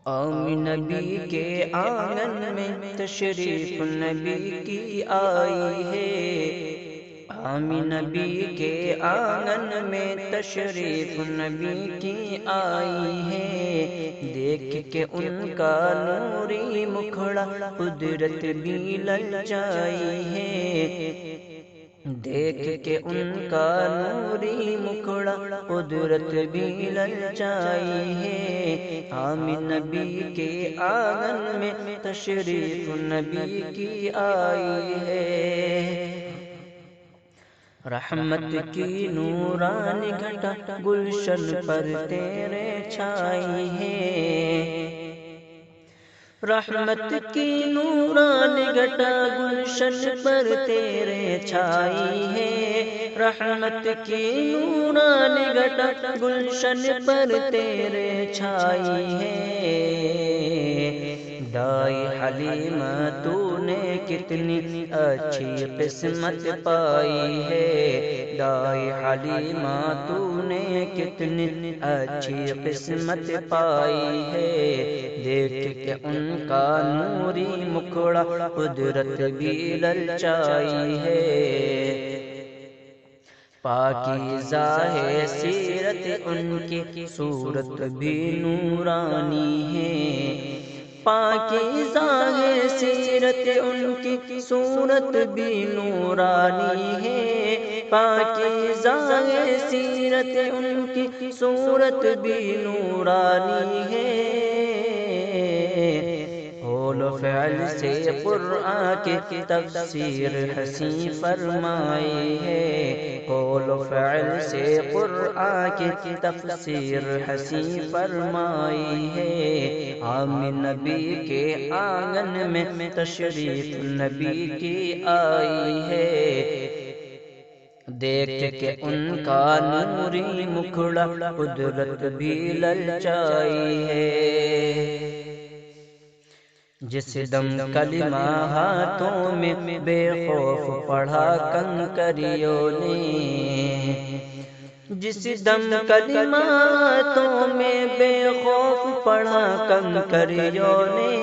آمین نبی کے آنگن میں تشریف نبی کی آئی ہے، آمین نبی کے آنگن میں تشریف نبی کی آئی ہے، دیکھ کے ان کا نوری مکھڑا قدرت بھی للچائی ہے، دیکھ کے ان کا نوری مکھڑا قدرت بھی للچائی ہے، آمین نبی کے آنگن میں تشریف نبی کی آئی ہے، رحمت کی نورانی گھٹا گلشن پر تیرے چھائی ہے، رحمت کی نورانی گھٹا گلشن پر تیرے چھائی ہے، رحمت کی نورانی گھٹا گلشن پر تیرے چھائی ہے، دائی حلیمہ تو نے کتنی اچھی قسمت پائی ہے، دائی حلیمہ تو نے کتنی اچھی قسمت پائی ہے، دیکھ کے ان کا نوری مکھڑا قدرت بھی للچائی ہے، پاکیزہ ہے سیرت ان کی صورت بھی نورانی ہے، پاکیزہ ہے سیرت ان کی صورت بھی نورانی ہے، پاکیزہ ہے سیرت ان کی صورت بھی نورانی ہے، قول و فعل سے قرآن کی تفسیر حسین فرمائی ہے، قول و فعل سے قرآن کی تفسیر حسین فرمائی ہے، آمین نبی کے آنگن میں تشریف نبی کی آئی ہے، دیکھ کے ان کا نوری مکھڑا قدرت بھی للچائی ہے، جس دم کلمہ ہاتھوں میں بے خوف پڑھا کنکریوں نے، جس دم کلمہ ہاتھوں میں بے خوف پڑھا کنکریوں نے،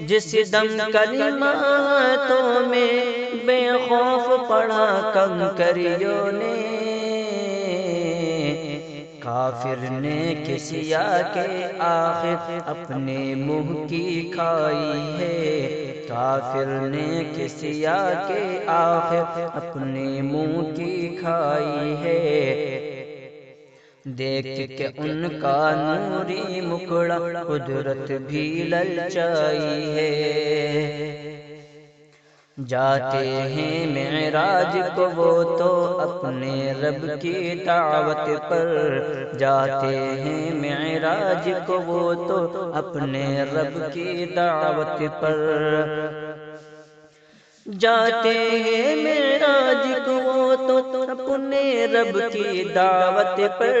جس دم کلمہ ہاتھوں میں بے خوف پڑھا کنکریوں نے، کافر نے کسیا کے آخر اپنے منہ کی کھائی ہے، کافر نے کسیا کے آخر اپنے منہ کی کھائی ہے، دیکھ کے ان کا نوری مکھڑا قدرت بھی للچائی ہے، جاتے ہیں معراج کو وہ تو اپنے رب کی دعوت پر، جاتے ہیں معراج کو وہ تو اپنے رب کی دعوت پر، جاتے ہیں معراج کو وہ تو اپنے رب کی دعوت پر،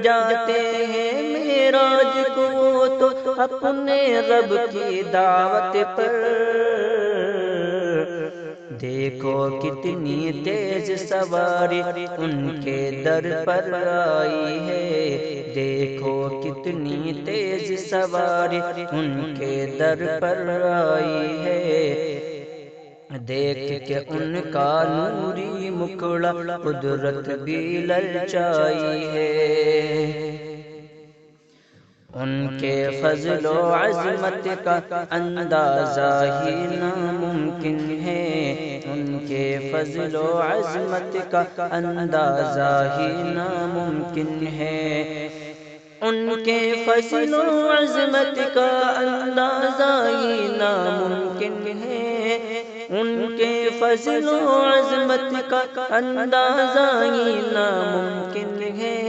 جاتے ہیں معراج کو وہ تو اپنے رب کی دعوت پر، دیکھو کتنی تیز سواری ان کے در پر آئی ہے، دیکھو کتنی تیز سواری ان کے در پر آئی ہے، دیکھ کے ان کا نوری مکھڑا قدرت بھی للچائی ہے، ان کے فضل و عظمت کا اندازہ ہی ناممکن ہے، ان کے فضل و عظمت کا اندازہ ہی ناممکن ہے، ان کے فضل و عظمت کا اندازہ ہی ناممکن ہے، ان کے فضل و عظمت کا اندازہ ہی ناممکن ہے،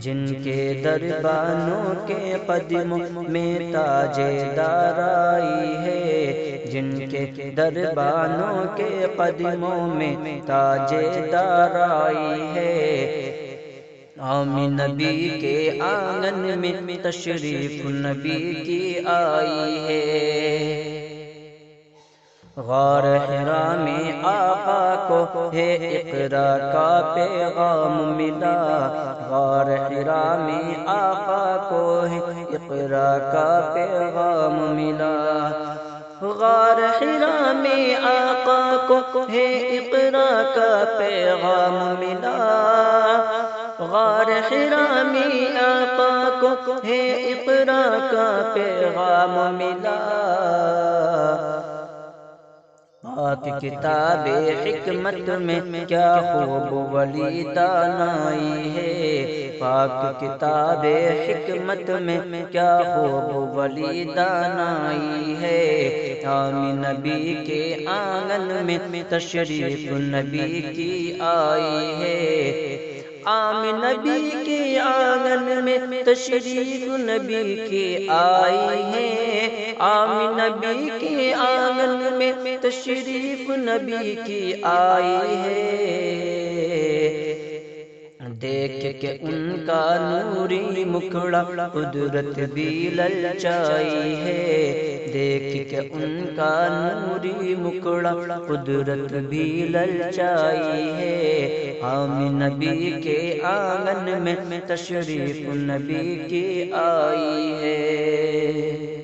جن کے دربانوں کے قدموں میں تاج دارائی ہے، جن کے دربانوں کے قدموں میں تاج دارائی ہے، آمین نبی کے آنگن میں تشریف نبی کی آئی ہے، غار حرا میں آقا کو ہے اقرا کا پیغام ملا، غار حرا میں آقا کو ہے اقرا کا پیغام ملا، غار حرا میں آقا کو ہے اقرا کا پیغام ملا، غار حرا میں آقا کو ہے اقرا کا پیغام ملا، پاک کتاب حکمت میں کیا خوب ولی دانائی ہے، پاک کتاب حکمت میں کیا خوب ولی دانائی ہے، عام نبی کے آنگن میں تشریف نبی کی آئی ہے، عام نبی کے آنگن میں تشریف نبی کی آئی ہے، عام نبی کے آنگن میں تشریف نبی کی آئی ہے، دیکھ کے ان کا نوری مکھڑا قدرت بھی للچائی ہے، دیکھ کے ان کا نوری مکھڑا قدرت بھی للچائی ہے، عام نبی کے آنگن میں تشریف نبی کی آئی ہے۔